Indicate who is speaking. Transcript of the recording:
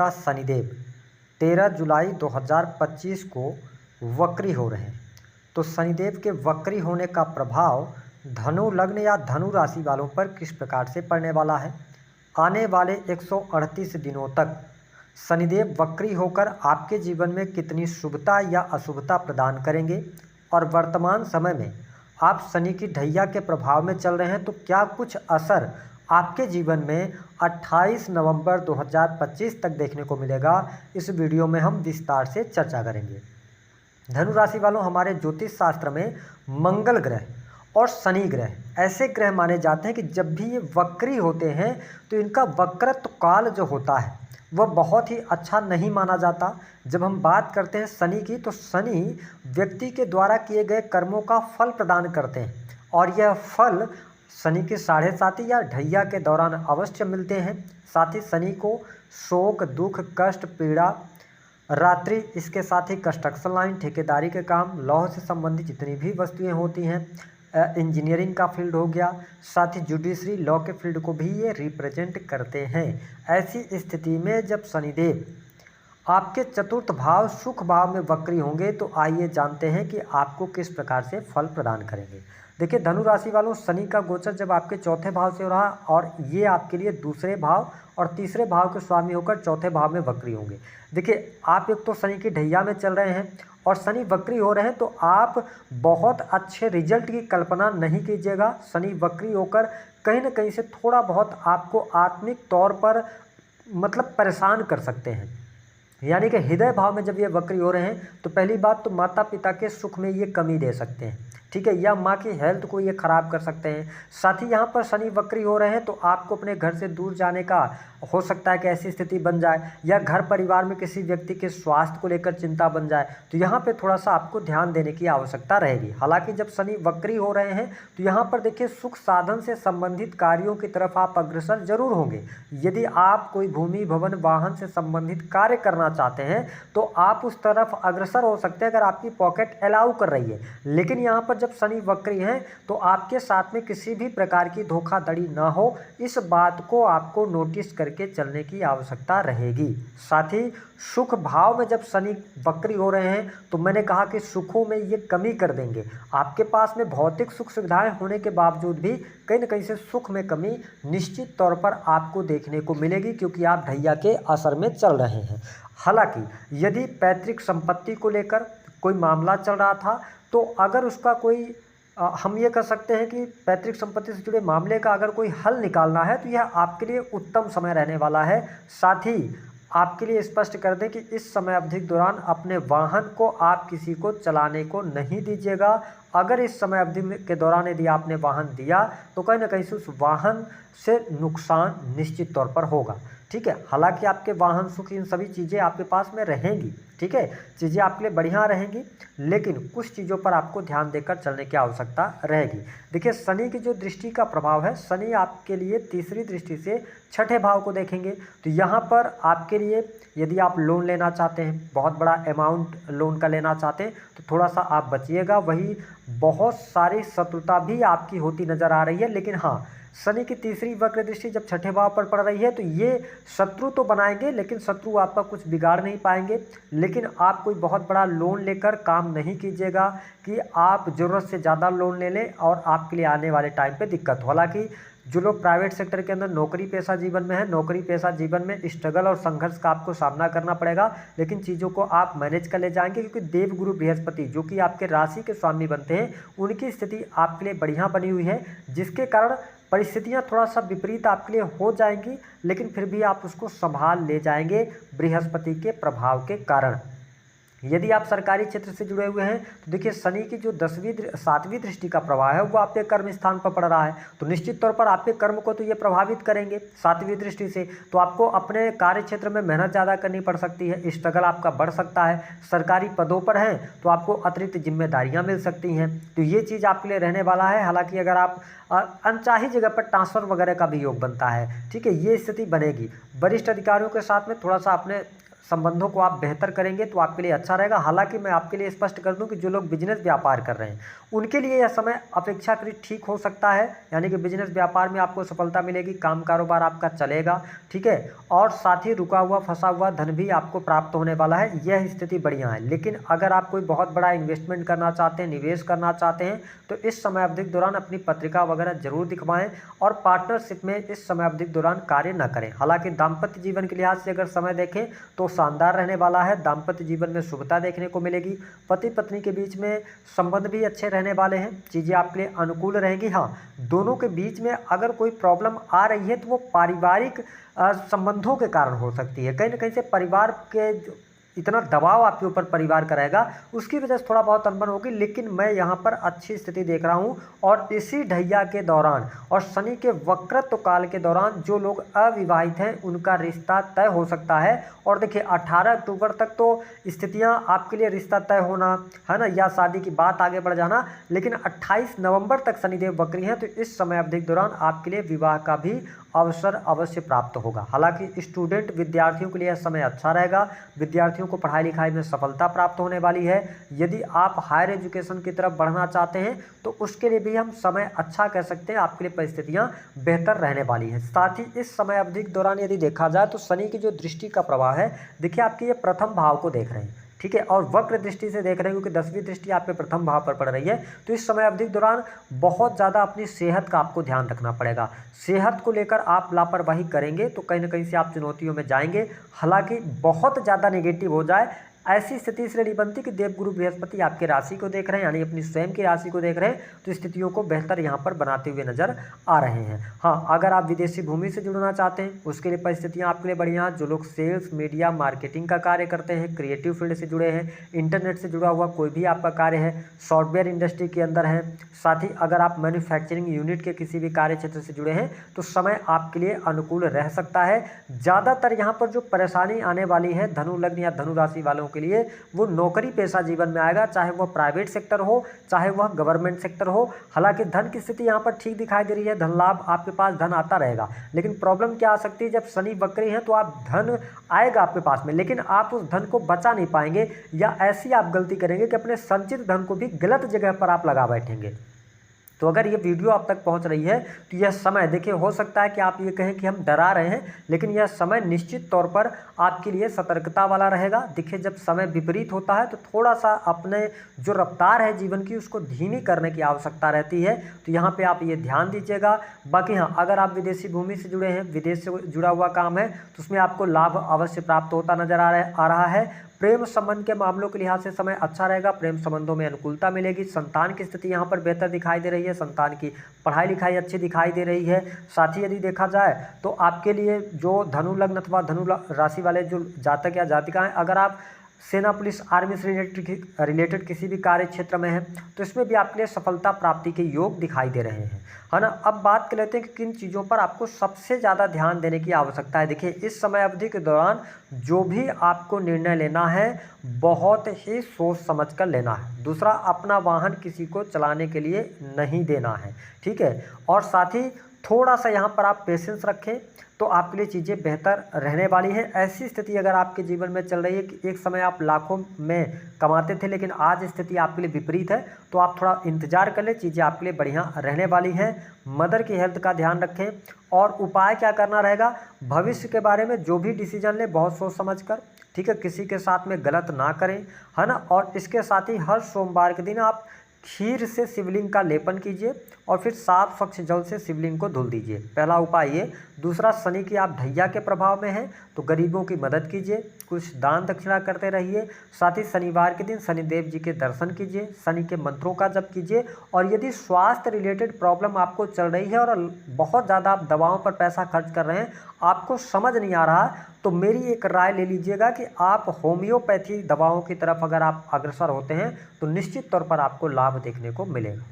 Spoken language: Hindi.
Speaker 1: देवता शनिदेव 13 जुलाई 2025 को वक्री हो रहे हैं। तो शनिदेव के वक्री होने का प्रभाव धनु लग्न या धनु राशि वालों पर किस प्रकार से पड़ने वाला है। आने वाले 138 दिनों तक शनिदेव वक्री होकर आपके जीवन में कितनी शुभता या अशुभता प्रदान करेंगे, और वर्तमान समय में आप शनि की ढैया के प्रभाव में चल रहे हैं तो क्या कुछ असर आपके जीवन में 28 नवंबर 2025 तक देखने को मिलेगा। इस वीडियो में हम विस्तार से चर्चा करेंगे। धनु राशि वालों, हमारे ज्योतिष शास्त्र में मंगल ग्रह और शनि ग्रह ऐसे ग्रह माने जाते हैं कि जब भी ये वक्री होते हैं तो इनका वक्रत्व काल जो होता है वह बहुत ही अच्छा नहीं माना जाता। जब हम बात करते हैं शनि की, तो शनि व्यक्ति के द्वारा किए गए कर्मों का फल प्रदान करते हैं, और यह फल शनि के 7.5 या ढैया के दौरान अवश्य मिलते हैं। साथ ही शनि को शोक, दुख, कष्ट, पीड़ा, रात्रि, इसके साथ ही कंस्ट्रक्शन लाइन, ठेकेदारी के काम, लौह से संबंधित जितनी भी वस्तुएं होती हैं, इंजीनियरिंग का फील्ड हो गया, साथ ही जुडिशरी लॉ के फील्ड को भी ये रिप्रेजेंट करते हैं। ऐसी स्थिति में जब शनिदेव आपके चतुर्थ भाव सुख भाव में वक्री होंगे तो आइए जानते हैं कि आपको किस प्रकार से फल प्रदान करेंगे। देखिए धनु राशि वालों, शनि का गोचर जब आपके चौथे भाव से हो रहा है और ये आपके लिए दूसरे भाव और तीसरे भाव के स्वामी होकर चौथे भाव में वक्री होंगे। देखिए आप एक तो शनि की ढैया में चल रहे हैं और शनि वक्री हो रहे हैं, तो आप बहुत अच्छे रिजल्ट की कल्पना नहीं कीजिएगा। शनि वक्री होकर कहीं ना कहीं से थोड़ा बहुत आपको आत्मिक तौर पर मतलब परेशान कर सकते हैं। यानी कि हृदय भाव में जब ये वक्री हो रहे हैं तो पहली बात तो माता पिता के सुख में ये कमी दे सकते हैं, ठीक है, या माँ की हेल्थ को ये खराब कर सकते हैं। साथ ही यहाँ पर शनि वक्री हो रहे हैं तो आपको अपने घर से दूर जाने का हो सकता है कि ऐसी स्थिति बन जाए, या घर परिवार में किसी व्यक्ति के स्वास्थ्य को लेकर चिंता बन जाए, तो यहाँ पे थोड़ा सा आपको ध्यान देने की आवश्यकता रहेगी। हालांकि जब शनि वक्री हो रहे हैं तो यहाँ पर देखिए सुख साधन से संबंधित कार्यों की तरफ आप अग्रसर जरूर होंगे। यदि आप कोई भूमि भवन वाहन से संबंधित कार्य करना चाहते हैं तो आप उस तरफ अग्रसर हो सकते हैं अगर आपकी पॉकेट अलाउ कर रही है। लेकिन यहाँ पर जब शनि वक्री हैं तो आपके साथ में किसी भी प्रकार की धोखाधड़ी ना हो, इस बात को आपको नोटिस करके चलने की आवश्यकता रहेगी। साथ ही सुख भाव में जब शनि वक्री हो रहे हैं तो मैंने कहा कि सुखों में ये कमी कर देंगे। आपके पास में भौतिक सुख सुविधाएं होने के बावजूद भी कहीं ना कहीं से सुख में कमी निश्चित तौर पर आपको देखने को मिलेगी, क्योंकि आप ढैया के असर में चल रहे हैं। हालांकि यदि पैतृक संपत्ति को लेकर कोई मामला चल रहा था तो अगर उसका कोई हम ये कह सकते हैं कि पैतृक संपत्ति से जुड़े मामले का अगर कोई हल निकालना है तो यह आपके लिए उत्तम समय रहने वाला है। साथ ही आपके लिए स्पष्ट कर दें कि इस समय अवधि के दौरान अपने वाहन को आप किसी को चलाने को नहीं दीजिएगा। अगर इस समय अवधि के दौरान यदि आपने वाहन दिया तो कहीं ना कहीं से उस वाहन से नुकसान निश्चित तौर पर होगा, ठीक है। हालांकि आपके वाहन सुख इन सभी चीज़ें आपके पास में रहेंगी, ठीक है, चीज़ें आपके लिए बढ़िया रहेंगी, लेकिन कुछ चीज़ों पर आपको ध्यान देकर चलने की आवश्यकता रहेगी। देखिए शनि की जो दृष्टि का प्रभाव है, शनि आपके लिए तीसरी दृष्टि से छठे भाव को देखेंगे। तो यहाँ पर आपके लिए यदि आप लोन लेना चाहते हैं, बहुत बड़ा अमाउंट लोन का लेना चाहते हैं तो थोड़ा सा आप बचिएगा। वही बहुत सारी शत्रुता भी आपकी होती नज़र आ रही है, लेकिन हाँ शनि की तीसरी वक्र दृष्टि जब छठे भाव पर पड़ रही है तो ये शत्रु तो बनाएंगे लेकिन शत्रु आपका कुछ बिगाड़ नहीं पाएंगे। लेकिन आप कोई बहुत बड़ा लोन लेकर काम नहीं कीजिएगा कि आप ज़रूरत से ज़्यादा लोन ले लें और आपके लिए आने वाले टाइम पे दिक्कत हो। हालांकि जो लोग प्राइवेट सेक्टर के अंदर नौकरी पेशा जीवन में है, नौकरी पेशा जीवन में स्ट्रगल और संघर्ष का आपको सामना करना पड़ेगा, लेकिन चीज़ों को आप मैनेज कर ले जाएंगे, क्योंकि देवगुरु बृहस्पति जो कि आपके राशि के स्वामी बनते हैं उनकी स्थिति आपके लिए बढ़िया बनी हुई है, जिसके कारण परिस्थितियां थोड़ा सा विपरीत आपके लिए हो जाएंगी, लेकिन फिर भी आप उसको संभाल ले जाएंगे बृहस्पति के प्रभाव के कारण। यदि आप सरकारी क्षेत्र से जुड़े हुए हैं तो देखिए शनि की जो 7वीं दृष्टि का प्रभाव है वो आपके कर्म स्थान पर पड़ रहा है, तो निश्चित तौर पर आपके कर्म को तो ये प्रभावित करेंगे 7वीं दृष्टि से। तो आपको अपने कार्य क्षेत्र में मेहनत ज़्यादा करनी पड़ सकती है, स्ट्रगल आपका बढ़ सकता है। सरकारी पदों पर हैं तो आपको अतिरिक्त जिम्मेदारियाँ मिल सकती हैं, तो ये चीज़ आपके लिए रहने वाला है। हालांकि अगर आप अनचाही जगह पर ट्रांसफ़र वगैरह का भी योग बनता है, ठीक है, ये स्थिति बनेगी। वरिष्ठ अधिकारियों के साथ में थोड़ा सा अपने संबंधों को आप बेहतर करेंगे तो आपके लिए अच्छा रहेगा। हालांकि मैं आपके लिए स्पष्ट कर दूं कि जो लोग बिजनेस व्यापार कर रहे हैं उनके लिए यह समय अपेक्षाकृत ठीक हो सकता है, यानी कि बिजनेस व्यापार में आपको सफलता मिलेगी, काम कारोबार आपका चलेगा, ठीक है। और साथ ही रुका हुआ फंसा हुआ धन भी आपको प्राप्त होने वाला है, यह स्थिति बढ़िया है। लेकिन अगर आप कोई बहुत बड़ा इन्वेस्टमेंट करना चाहते हैं, निवेश करना चाहते हैं, तो इस समय अवधि के दौरान अपनी पत्रिका वगैरह जरूर दिखवाएं और पार्टनरशिप में इस समय अवधि के दौरान कार्य न करें। हालांकि दाम्पत्य जीवन के लिहाज से अगर समय देखें तो शानदार रहने वाला है। दाम्पत्य जीवन में शुभता देखने को मिलेगी, पति पत्नी के बीच में संबंध भी अच्छे रहने वाले हैं, चीज़ें आपके लिए अनुकूल रहेंगी। हाँ, दोनों के बीच में अगर कोई प्रॉब्लम आ रही है तो वो पारिवारिक संबंधों के कारण हो सकती है। कहीं ना कहीं से परिवार के इतना दबाव आपके ऊपर परिवार का रहेगा, उसकी वजह से थोड़ा बहुत अनबन होगी। लेकिन मैं यहाँ पर अच्छी स्थिति देख रहा हूँ। और इसी ढैया के दौरान और शनि के वक्रत्व काल के दौरान जो लोग अविवाहित हैं उनका रिश्ता तय हो सकता है। और देखिए 18 अक्टूबर तक तो स्थितियाँ आपके लिए रिश्ता तय होना है ना, या शादी की बात आगे बढ़ जाना, लेकिन 28 नवंबर तक शनिदेव वक्री हैं, तो इस समय अवधि के दौरान आपके लिए विवाह का भी अवसर अवश्य प्राप्त होगा। हालांकि स्टूडेंट विद्यार्थियों के लिए यह समय अच्छा रहेगा, विद्यार्थियों को पढ़ाई लिखाई में सफलता प्राप्त होने वाली है। यदि आप हायर एजुकेशन की तरफ बढ़ना चाहते हैं तो उसके लिए भी हम समय अच्छा कह सकते हैं, आपके लिए परिस्थितियां बेहतर रहने वाली हैं। साथ ही इस समय अवधि के दौरान यदि देखा जाए तो शनि की जो दृष्टि का प्रभाव है, देखिए आपके ये प्रथम भाव को देख रहे हैं, ठीक है, और वक्र दृष्टि से देख रहे हैं, क्योंकि 10वीं दृष्टि आपके प्रथम भाव पर पड़ रही है। तो इस समय अवधि के दौरान बहुत ज़्यादा अपनी सेहत का आपको ध्यान रखना पड़ेगा। सेहत को लेकर आप लापरवाही करेंगे तो कहीं ना कहीं से आप चुनौतियों में जाएंगे। हालांकि बहुत ज़्यादा नेगेटिव हो जाए ऐसी स्थिति इसलिए नहीं बनती कि देवगुरु बृहस्पति आपके राशि को देख रहे हैं, यानी अपनी स्वयं की राशि को देख रहे हैं, तो स्थितियों को बेहतर यहाँ पर बनाते हुए नजर आ रहे हैं। हाँ, अगर आप विदेशी भूमि से जुड़ना चाहते हैं उसके लिए परिस्थितियाँ आपके लिए बढ़िया हैं। जो लोग सेल्स, मीडिया, मार्केटिंग का कार्य करते हैं, क्रिएटिव फील्ड से जुड़े हैं, इंटरनेट से जुड़ा हुआ कोई भी आपका कार्य है, सॉफ्टवेयर इंडस्ट्री के अंदर है, साथ ही अगर आप मैन्युफैक्चरिंग यूनिट के किसी भी कार्य क्षेत्र से जुड़े हैं तो समय आपके लिए अनुकूल रह सकता है। ज़्यादातर यहाँ पर जो परेशानी आने वाली है धनु लग्न या धनु राशि वालों के लिए, वो नौकरी पेशा जीवन में आएगा, चाहे वह प्राइवेट सेक्टर हो चाहे वह गवर्नमेंट सेक्टर हो। हालांकि धन की स्थिति यहाँ पर ठीक दिखाई दे रही है, धन लाभ आपके पास धन आता रहेगा। लेकिन प्रॉब्लम क्या आ सकती है, जब शनि वक्री है तो आप धन आएगा आपके पास में, लेकिन आप उस धन को बचा नहीं पाएंगे, या ऐसी आप गलती करेंगे कि अपने संचित धन को भी गलत जगह पर आप लगा बैठेंगे। तो अगर ये वीडियो आप तक पहुंच रही है तो यह समय देखिए, हो सकता है कि आप ये कहें कि हम डरा रहे हैं, लेकिन यह समय निश्चित तौर पर आपके लिए सतर्कता वाला रहेगा। देखिए, जब समय विपरीत होता है तो थोड़ा सा अपने जो रफ्तार है जीवन की उसको धीमी करने की आवश्यकता रहती है, तो यहाँ पे आप ये ध्यान दीजिएगा। बाकी हाँ, अगर आप विदेशी भूमि से जुड़े हैं, विदेश से जुड़ा हुआ काम है, तो उसमें आपको लाभ अवश्य प्राप्त होता नजर आ रहा है। प्रेम संबंध के मामलों के लिहाज से समय अच्छा रहेगा, प्रेम संबंधों में अनुकूलता मिलेगी। संतान की स्थिति यहाँ पर बेहतर दिखाई दे रही है, संतान की पढ़ाई लिखाई अच्छी दिखाई दे रही है। साथ ही यदि देखा जाए तो आपके लिए जो धनु लग्न अथवा धनु राशि वाले जो जातक या जातिकाएं, अगर आप सेना, पुलिस, आर्मी से रिलेटेड किसी भी कार्य क्षेत्र में है तो इसमें भी आपके लिए सफलता प्राप्ति के योग दिखाई दे रहे हैं, है ना। अब बात कर लेते हैं कि किन चीज़ों पर आपको सबसे ज़्यादा ध्यान देने की आवश्यकता है। देखिए, इस समय अवधि के दौरान जो भी आपको निर्णय लेना है बहुत ही सोच समझ कर लेना है। दूसरा, अपना वाहन किसी को चलाने के लिए नहीं देना है, ठीक है। और साथ ही थोड़ा सा यहाँ पर आप पेशेंस रखें तो आपके लिए चीज़ें बेहतर रहने वाली हैं। ऐसी स्थिति अगर आपके जीवन में चल रही है कि एक समय आप लाखों में कमाते थे लेकिन आज स्थिति आपके लिए विपरीत है, तो आप थोड़ा इंतजार कर लें, चीज़ें आपके लिए बढ़िया रहने वाली हैं। मदर की हेल्थ का ध्यान रखें। और उपाय क्या करना रहेगा, भविष्य के बारे में जो भी डिसीजन लें बहुत सोच समझ कर, ठीक है, किसी के साथ में गलत ना करें, है ना। और इसके साथ ही हर सोमवार के दिन आप खीर से शिवलिंग का लेपन कीजिए और फिर साफ स्वच्छ जल से शिवलिंग को धुल दीजिए, पहला उपाय ये। दूसरा, शनि की आप ढैया के प्रभाव में हैं तो गरीबों की मदद कीजिए, कुछ दान दक्षिणा करते रहिए। साथ ही शनिवार के दिन शनिदेव जी के दर्शन कीजिए, शनि के मंत्रों का जप कीजिए। और यदि स्वास्थ्य रिलेटेड प्रॉब्लम आपको चल रही है और बहुत ज़्यादा आप दवाओं पर पैसा खर्च कर रहे हैं, आपको समझ नहीं आ रहा, तो मेरी एक राय ले लीजिएगा कि आप होम्योपैथी दवाओं की तरफ अगर आप अग्रसर होते हैं तो निश्चित तौर पर आपको लाभ देखने को मिलेगा।